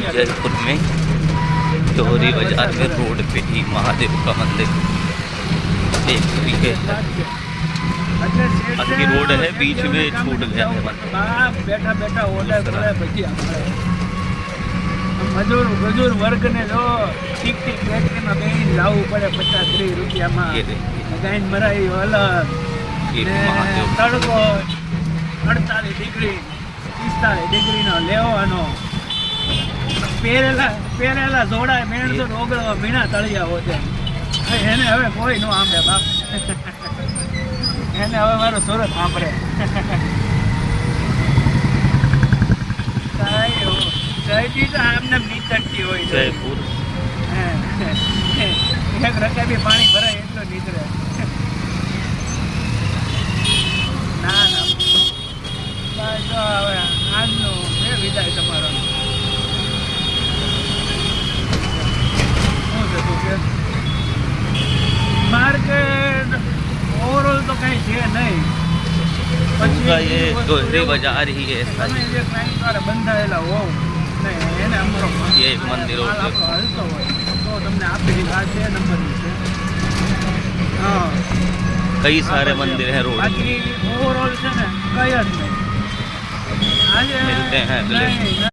जयपुर में चौरी बाजार में रोड पे ही महादेव का मंदिर एक तरीके अच्छी रोड है, बीच में छूट गया है बैठा बैठा मजूर वर्ग ने जो ठीक ठीक बैठ के ना बेन लावू पड़े 50-30 रुपया में गाइन मराई अलग तड़को 48 डिग्री 45 डिग्री नो लेवानो પહેરેલા જોડા મેણ તો રોગળવા મીણા તળિયા હોતે એને હવે કોઈ નો આંબે બાપ એને હવે મારો સુરત સાંભળે જયજી તો આમને નીકળતી હોય जयपुर એક રકાબી પાણી ભરાય એટલો નીકળે ના ના બસ હવે આજનો છે વિદાય તમારો मार्केट ओवरऑल तो कहीं है नहीं उनका ये चौधरी बाजार ही है તમે જે ક્લાइंट દ્વારા બંધાયેલા હોવ નહીં એને અમારો ये मंदिरों पे હલતો હોય તો તમને આપેલી આ છે નંબરની છે હા कई सारे मंदिर हैं रोड पे। બાકી ઓવરऑल છે ને કઈ જ નહીં આજે मिलते हैं अगले નહીં